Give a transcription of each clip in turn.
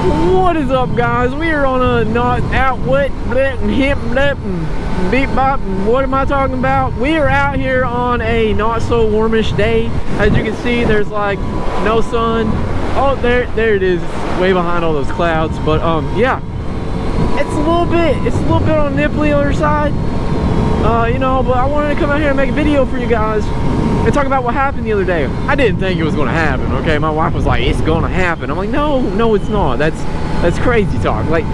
What is up, guys? We are on a not out wet and hip and beep bop. What am I talking about? We are out here on a not so warmish day. As you can see, there's like no sun. Oh, there it is, way behind all those clouds. But yeah, it's a little bit on the nipply other side. You know, but I wanted to come out here and make a video for you guys and talk about what happened the other day. I didn't think it was going to happen, okay? My wife was like, it's going to happen. I'm like, no, it's not. That's crazy talk. Like,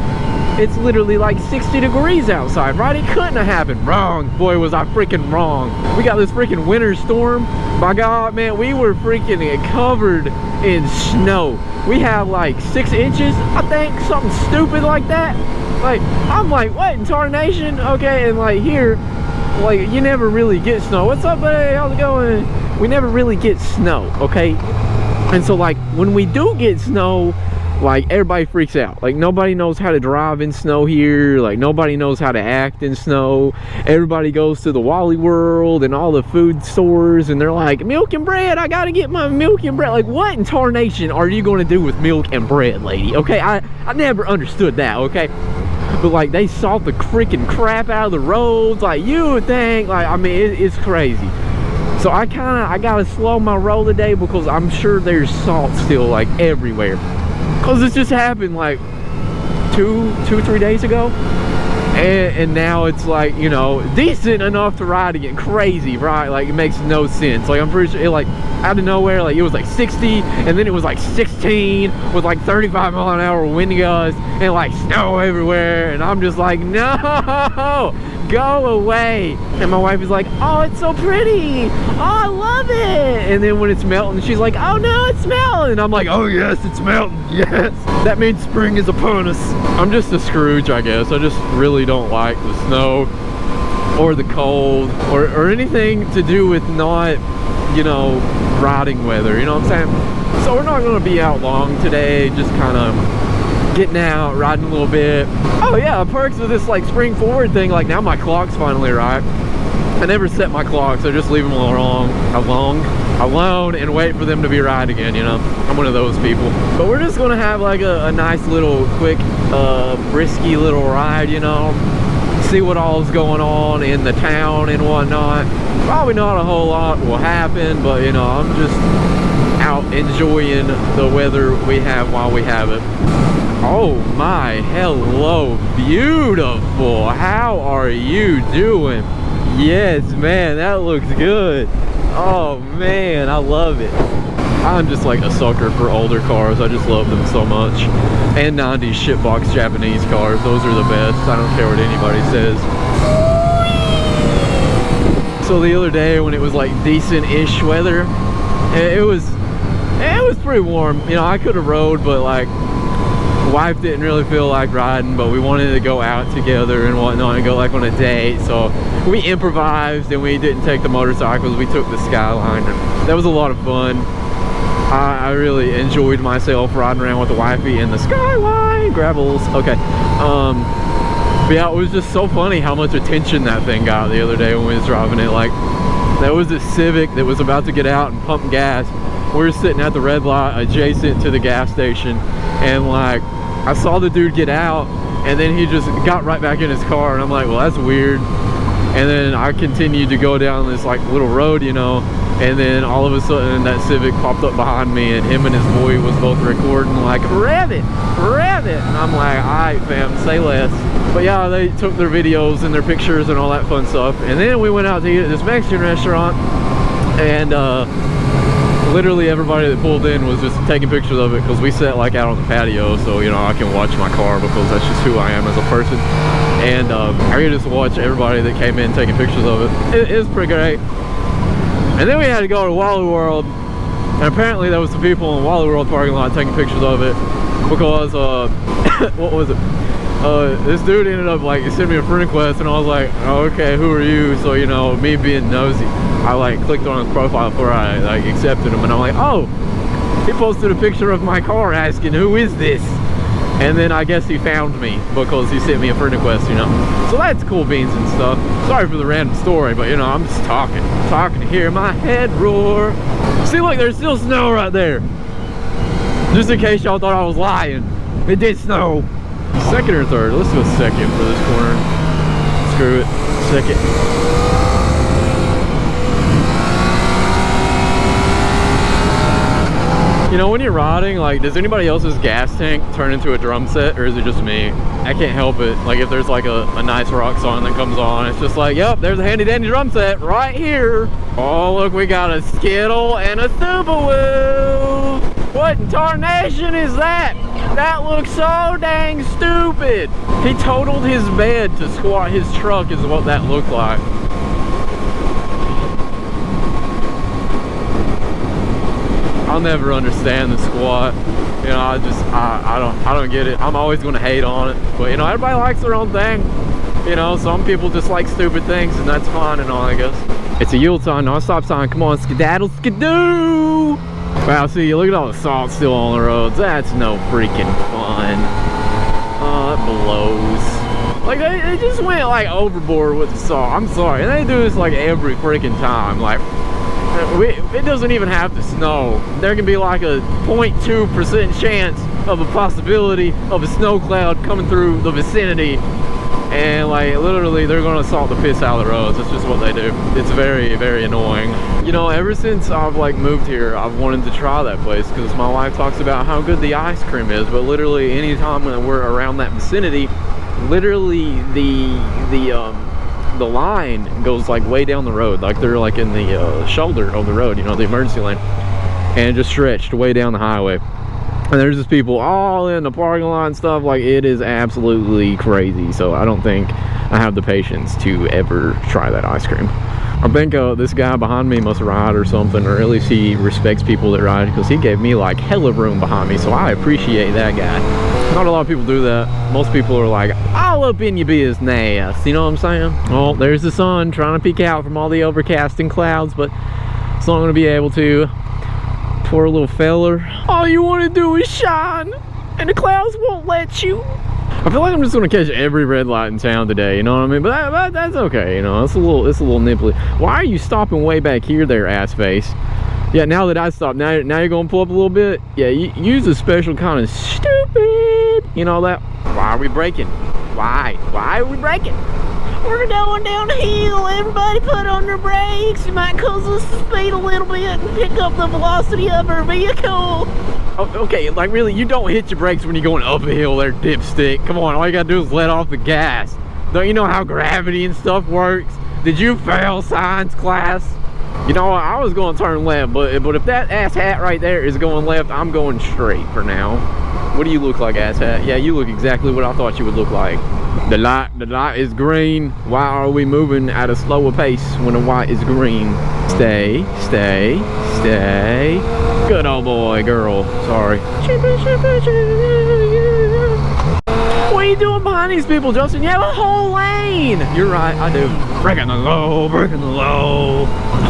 it's literally like 60 degrees outside, right? It couldn't have happened. Wrong. Boy, was I freaking wrong. We got this freaking winter storm. My God, man, we were freaking covered in snow. We had like 6 inches, I think, something stupid like that. Like, I'm like, what in tarnation? Okay, and like here, like, you never really get snow. What's up, buddy? How's it going? We never really get snow, okay? And so, like, when we do get snow, like, everybody freaks out. Like, nobody knows how to drive in snow here. Like, nobody knows how to act in snow. Everybody goes to the Wally World and all the food stores, and they're like, milk and bread, I gotta get my milk and bread. Like, what in tarnation are you gonna do with milk and bread, lady? Okay, I never understood that, okay? But like, they salt the freaking crap out of the roads. Like, you would think, like, I mean, it's crazy. So I gotta slow my roll today because I'm sure there's salt still like everywhere. Cause this just happened like 3 days ago. And now it's like, you know, decent enough to ride again. Crazy, right? Like, it makes no sense. Like, I'm pretty sure it, like, out of nowhere, like, it was like 60 and then it was like 16 with like 35-mile-an-hour wind gusts and like snow everywhere, and I'm just like, no, go away. And my wife is like, oh, it's so pretty, oh, I love it. And then when it's melting, she's like, oh no, it's melting. And I'm like, oh yes, it's melting, yes, that means spring is upon us. I'm just a Scrooge, I guess. I just really don't like the snow or the cold or anything to do with not, you know, riding weather, you know what I'm saying? So we're not going to be out long today, just kind of getting out, riding a little bit. Oh yeah, perks of this like spring forward thing, like now my clock's finally right. I never set my clock, so just leave them alone and wait for them to be right again, you know? I'm one of those people. But we're just gonna have like a nice little quick brisky little ride, you know, see what all's going on in the town and whatnot. Probably not a whole lot will happen, but you know, I'm just out enjoying the weather we have while we have it. Oh my, hello, beautiful. How are you doing? Yes, man, that looks good. Oh man, I love it. I'm just like a sucker for older cars. I just love them so much. And 90s shitbox Japanese cars. Those are the best. I don't care what anybody says. So the other day when it was like decent-ish weather, it was pretty warm. You know, I could have rode, but like, wife didn't really feel like riding, but we wanted to go out together and whatnot and go like on a date. So we improvised and we didn't take the motorcycles. We took the Skyline, and that was a lot of fun. I really enjoyed myself riding around with the wifey in the Skyline. Gravels, okay. But yeah, it was just so funny how much attention that thing got the other day when we was driving it. Like, there was this Civic that was about to get out and pump gas. We were sitting at the red light adjacent to the gas station, and like, I saw the dude get out and then he just got right back in his car, and I'm like, well, that's weird. And then I continued to go down this like little road, you know, and then all of a sudden that Civic popped up behind me, and him and his boy was both recording like, rev it, and I'm like, all right fam, say less. But yeah, they took their videos and their pictures and all that fun stuff, and then we went out to eat at this Mexican restaurant, and literally everybody that pulled in was just taking pictures of it because we sat like out on the patio, so you know, I can watch my car because that's just who I am as a person. And I could just watch everybody that came in taking pictures of it. It was pretty great. And then we had to go to Wally World, and apparently there was some people in the Wally World parking lot taking pictures of it because what was it? This dude ended up like sending me a friend request, and I was like, oh, okay, who are you? So, you know, me being nosy, I like clicked on his profile before I like accepted him, and I'm like, oh, he posted a picture of my car asking, who is this? And then I guess he found me because he sent me a friend request, you know. So that's cool beans and stuff. Sorry for the random story, but you know, I'm just talking to hear my head roar. See, look, there's still snow right there. Just in case y'all thought I was lying. It did snow. Second or third? Let's go second for this corner. Screw it. Second. You know, when you're riding, like, does anybody else's gas tank turn into a drum set, or is it just me? I can't help it. Like, if there's like a nice rock song that comes on, it's just like, yep, there's a handy dandy drum set right here. Oh, look, we got a Skittle and a Subaru. What in tarnation is that? That looks so dang stupid. He totaled his bed to squat his truck is what that looked like. I'll never understand the squat. You know, I don't get it. I'm always gonna hate on it. But you know, everybody likes their own thing. You know, some people just like stupid things, and that's fine and all, I guess. It's a yield sign, not a stop sign. Come on, skedaddle, skidoo! Wow, see, look at all the salt still on the roads. That's no freaking fun. Oh, it blows. Like, they just went, like, overboard with the salt. I'm sorry. And they do this, like, every freaking time. Like, it doesn't even have to snow. There can be, like, a 0.2% chance of a possibility of a snow cloud coming through the vicinity. And, like, literally, they're going to salt the piss out of the roads. That's just what they do. It's very, very annoying. You know, ever since I've, like, moved here, I've wanted to try that place because my wife talks about how good the ice cream is. But literally, anytime when we're around that vicinity, literally, the line goes, like, way down the road. Like, they're, like, in the shoulder of the road, you know, the emergency lane. And just stretched way down the highway. And there's just people all in the parking lot and stuff. Like, it is absolutely crazy. So I don't think I have the patience to ever try that ice cream. I think this guy behind me must ride or something, or at least he respects people that ride, because he gave me like hella room behind me. So I appreciate that guy. Not a lot of people do that. Most people are like, all up in your business. You know what I'm saying? Oh, there's the sun trying to peek out from all the overcasting clouds, but it's not going to be able to. Poor little feller. All you want to do is shine, and the clouds won't let you. I feel like I'm just going to catch every red light in town today, you know what I mean? But that's okay, you know, it's a little nipply. Why are you stopping way back here there, ass face? Yeah, now that I stopped, now you're going to pull up a little bit? Yeah, use a special kind of stupid, you know that? Why are we braking? Why are we braking? We're going down the hill. Everybody put on their brakes. It might cause us to speed a little bit and pick up the velocity of our vehicle. Oh, okay, like really, you don't hit your brakes when you're going up a hill there, dipstick. Come on, all you gotta do is let off the gas. Don't you know how gravity and stuff works? Did you fail science class? You know what, I was going to turn left, but if that ass hat right there is going left, I'm going straight for now. What do you look like, ass hat? Yeah, you look exactly what I thought you would look like. The light is green. Why are we moving at a slower pace when the white is green? Stay. Good old boy, girl. Sorry. What are you doing behind these people, Justin? You have a whole lane. You're right, I do. Breaking the low.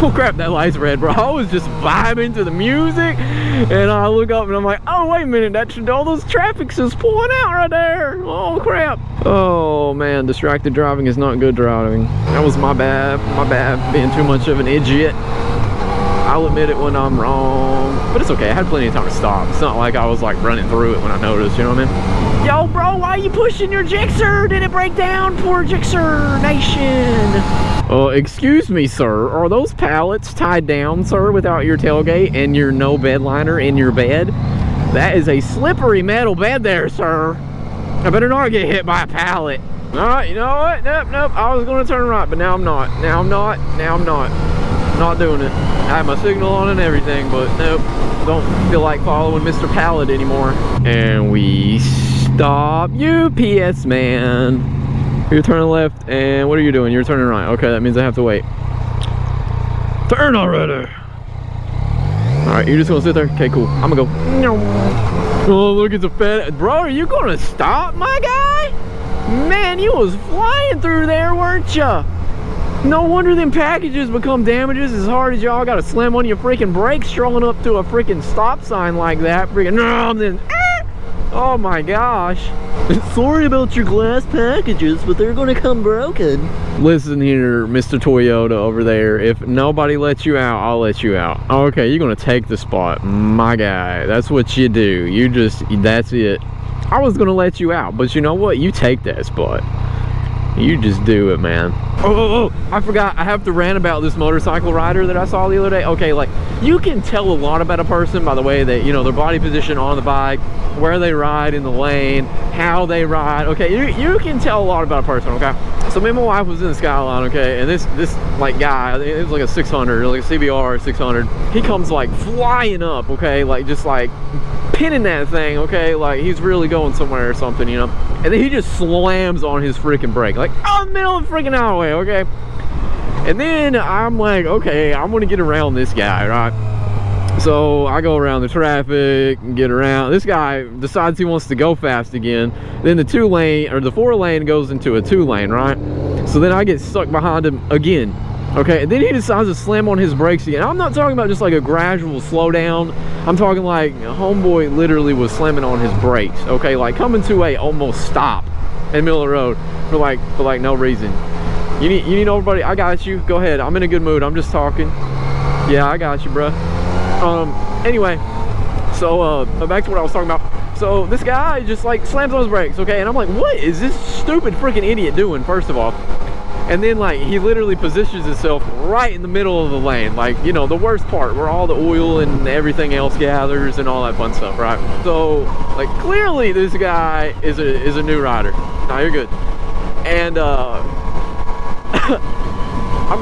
Oh crap, that light's red, bro. I was just vibing to the music, and I look up and I'm like, oh wait a minute, all those traffic is pulling out right there. Oh crap. Oh man, distracted driving is not good driving. That was my bad, being too much of an idiot. I'll admit it when I'm wrong, but it's okay. I had plenty of time to stop. It's not like I was like running through it when I noticed, you know what I mean? Yo, bro, why are you pushing your Gixxer? Did it break down? Poor Gixxer Nation. Excuse me, sir. Are those pallets tied down, sir, without your tailgate and your no bed liner in your bed? That is a slippery metal bed there, sir. I better not get hit by a pallet. All right, you know what? Nope. I was going to turn right, but now I'm not. Not doing it. I have my signal on and everything, but nope. Don't feel like following Mr. Pallet anymore. And we stop. UPS man. You're turning left, and what are you doing? You're turning right. Okay, that means I have to wait. Turn already. Alright, you're just gonna sit there? Okay, cool. I'm gonna go. Oh, look at the fat. Bro, are you gonna stop, my guy? Man, you was flying through there, weren't ya? No wonder them packages become damages as hard as y'all gotta slam on your freaking brakes strolling up to a freaking stop sign like that. Freaking no, then oh my gosh. Sorry about your glass packages, but they're gonna come broken. Listen here, Mr. Toyota over there. If nobody lets you out, I'll let you out. Okay, you're gonna take the spot. My guy, that's what you do. That's it. I was gonna let you out, but you know what? You take that spot. You just do it, man. Oh, I forgot. I have to rant about this motorcycle rider that I saw the other day. Okay, like, you can tell a lot about a person by the way that, you know, their body position on the bike, where they ride in the lane, how they ride. Okay, you can tell a lot about a person, okay? So me and my wife was in the Skyline, okay, and this like guy, it was like a 600, like a CBR 600. He comes like flying up, okay, like just like pinning that thing, okay, like he's really going somewhere or something, you know. And then he just slams on his freaking brake, like on the middle of the freaking highway, okay. And then I'm like, okay, I'm gonna get around this guy, right? So I go around the traffic and get around. This guy decides he wants to go fast again. Then the 4 lane goes into a 2 lane, right? So then I get stuck behind him again. Okay, and then he decides to slam on his brakes again. I'm not talking about just like a gradual slowdown. I'm talking like homeboy literally was slamming on his brakes. Okay, like coming to a almost stop in the middle of the road for like no reason. You need everybody. I got you. Go ahead. I'm in a good mood. I'm just talking. Yeah, I got you, bruh. Anyway, so back to what I was talking about. So this guy just like slams on his brakes. Okay, and I'm like, what is this stupid freaking idiot doing? First of all. And then like he literally positions himself right in the middle of the lane, like, you know, the worst part where all the oil and everything else gathers and all that fun stuff, right? So like clearly this guy is a new rider. No, you're good. And I'm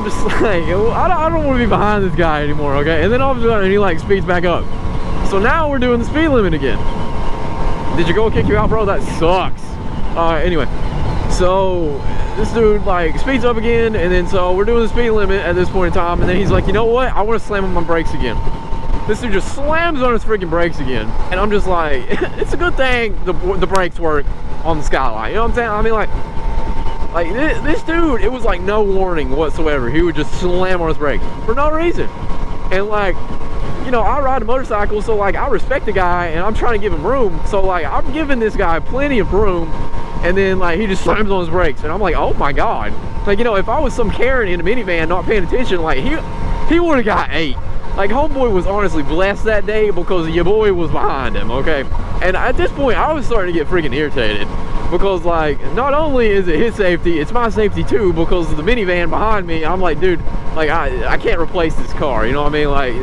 just like, I don't want to be behind this guy anymore, okay? And then all of a sudden he like speeds back up. So now we're doing the speed limit again. Did your girl kick you out, bro? That sucks. Anyway, so this dude like speeds up again, and then so we're doing the speed limit at this point in time, and then he's like, you know what, I want to slam on my brakes again. This dude just slams on his freaking brakes again, and I'm just like, it's a good thing the brakes work on the Skyline, you know what I'm saying? I mean, like this dude, it was like no warning whatsoever. He would just slam on his brakes for no reason. And like, you know, I ride a motorcycle, so like I respect the guy and I'm trying to give him room, so like I'm giving this guy plenty of room. And then like he just slams on his brakes, and I'm like, oh my god. Like, you know, if I was some Karen in a minivan not paying attention, like he would have got 8. Like, homeboy was honestly blessed that day because your boy was behind him, okay? And at this point I was starting to get freaking irritated, because like not only is it his safety, it's my safety too, because of the minivan behind me. I'm like, dude, like I can't replace this car, you know what I mean? Like,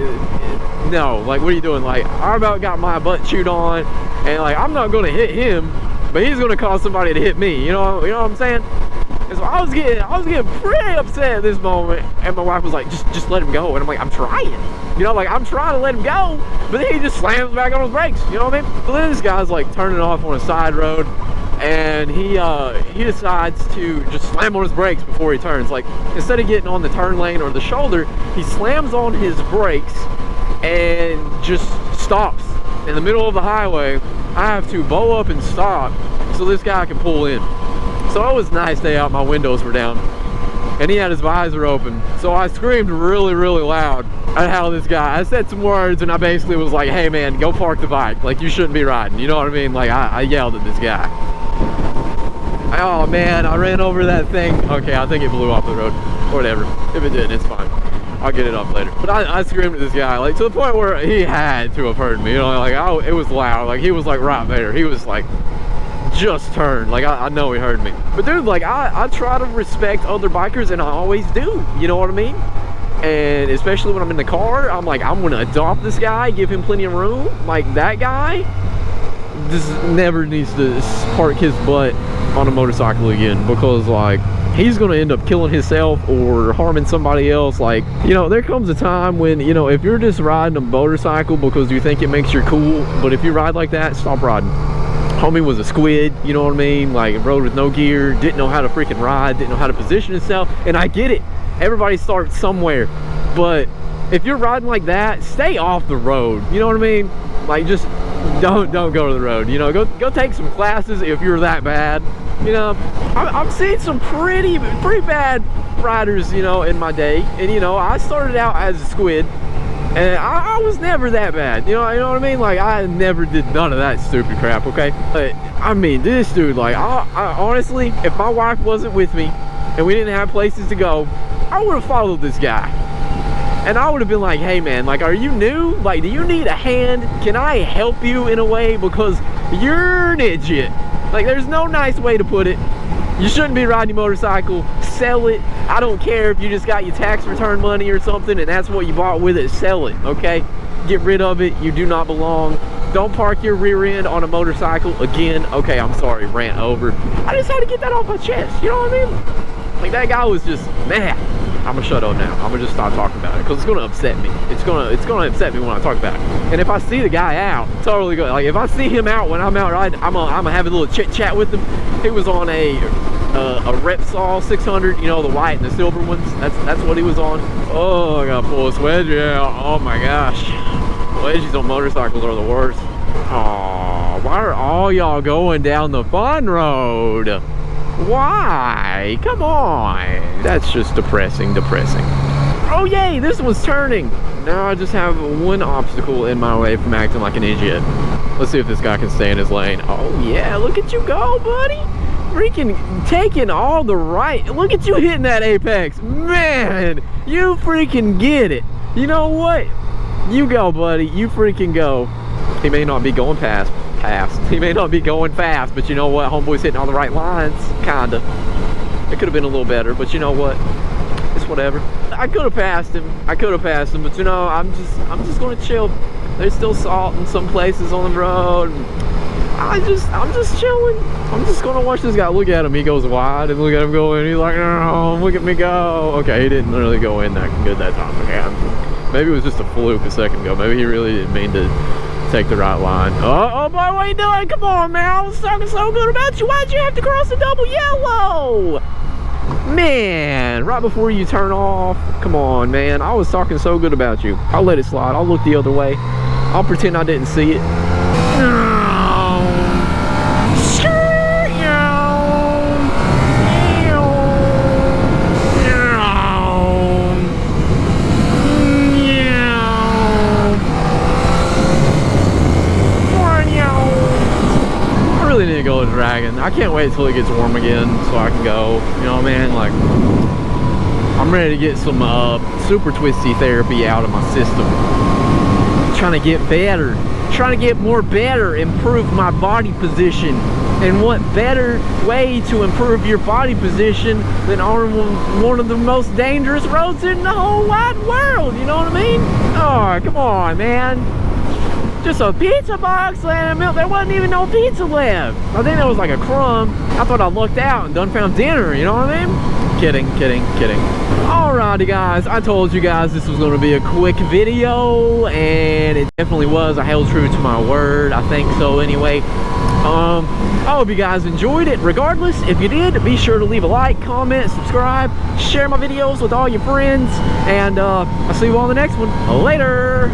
no, like what are you doing? Like, I about got my butt chewed on, and like I'm not gonna hit him, but he's gonna cause somebody to hit me, you know what I'm saying? And so I was getting pretty upset at this moment, and my wife was like, just let him go. And I'm like, I'm trying, you know, like I'm trying to let him go, but then he just slams back on his brakes, you know what I mean? So then this guy's like turning off on a side road, and he decides to just slam on his brakes before he turns. Like, instead of getting on the turn lane or the shoulder, he slams on his brakes and just stops in the middle of the highway. I have to bow up and stop so this guy can pull in. So it was a nice day out, my windows were down, and he had his visor open. So I screamed really, really loud at how this guy, I said some words, and I basically was like, hey man, go park the bike. Like, you shouldn't be riding, you know what I mean? Like, I yelled at this guy. Oh man, I ran over that thing. Okay, I think it blew off the road. Whatever, if it did, it's fine. I'll get it up later. But I screamed at this guy, like, to the point where he had to have heard me, you know, like, it was loud. Like, he was like right there. He was like, just turned. Like, I know he heard me. But dude, like, I try to respect other bikers, and I always do, you know what I mean? And especially when I'm in the car, I'm like, I'm gonna adopt this guy, give him plenty of room. Like, that guy just never needs to park his butt on a motorcycle again, because like he's gonna end up killing himself or harming somebody else. Like, you know, there comes a time when, you know, if you're just riding a motorcycle because you think it makes you cool, but if you ride like that, stop riding. Homie was a squid, you know what I mean? Like, rode with no gear, didn't know how to freaking ride, didn't know how to position himself. And I get it, everybody starts somewhere, but if you're riding like that, stay off the road, you know what I mean? Like, just don't go to the road, you know. Go take some classes if you're that bad, you know. I've seen some pretty bad riders, you know, in my day, and you know, I started out as a squid, and I was never that bad, you know what I mean? Like, I never did none of that stupid crap, okay? But I mean, this dude, like, I honestly, if my wife wasn't with me and we didn't have places to go, I would have followed this guy. And I would have been like, hey man, like, are you new? Like, do you need a hand? Can I help you in a way? Because you're an idiot. Like, there's no nice way to put it. You shouldn't be riding your motorcycle. Sell it. I don't care if you just got your tax return money or something and that's what you bought with it. Sell it, okay? Get rid of it. You do not belong. Don't park your rear end on a motorcycle again. Okay, I'm sorry, rant over. I just had to get that off my chest, you know what I mean? Like, that guy was just mad. I'm gonna shut up now. I'm gonna just stop talking about it because it's gonna upset me. It's gonna upset me when I talk about it. And if I see the guy out, totally good. Like, if I see him out when I'm out riding, I'm gonna have a little chit chat with him. He was on a Repsol 600, you know, the white and the silver ones. That's what he was on. Oh, I gotta pull this wedgie out. Oh my gosh, wedgies on motorcycles are the worst. Oh, why are all y'all going down the fun road? Why? Come on. That's just depressing. Oh yay, this one's turning. Now I just have one obstacle in my way from acting like an idiot. Let's see if this guy can stay in his lane. Oh yeah, look at you go, buddy. Freaking taking all the right. Look at you hitting that apex. Man, you freaking get it. You know what? You go, buddy. You freaking go. He may not be going fast. He may not be going fast, but you know what? Homeboy's hitting all the right lines. Kinda. It could have been a little better, but you know what? It's whatever. I could have passed him. But you know, I'm just gonna chill. There's still salt in some places on the road. I'm just chilling. I'm just gonna watch this guy. Look at him. He goes wide, and look at him going. He's like, oh, look at me go. Okay, he didn't really go in that good that time. Okay, maybe it was just a fluke a second ago. Maybe he really didn't mean to take the right line. Oh boy, what are you doing? Come on, man. I was talking so good about you. Why'd you have to cross the double yellow? Man, right before you turn off. Come on, man. I was talking so good about you. I'll let it slide. I'll look the other way. I'll pretend I didn't see it. Need to go to Dragon. I can't wait until it gets warm again so I can go, you know what I mean? Like, I'm ready to get some super twisty therapy out of my system. Trying to get better, trying to get more better, improve my body position. And what better way to improve your body position than on one of the most dangerous roads in the whole wide world, you know what I mean? Oh, come on, man. Just a pizza box and milk. There wasn't even no pizza left. I think that was like a crumb. I thought I looked out and done found dinner, you know what I mean? Kidding. Alrighty guys, I told you guys this was gonna be a quick video and it definitely was. I held true to my word. I think so anyway. I hope you guys enjoyed it. Regardless, if you did, be sure to leave a like, comment, subscribe, share my videos with all your friends, and I'll see you all in the next one. Later.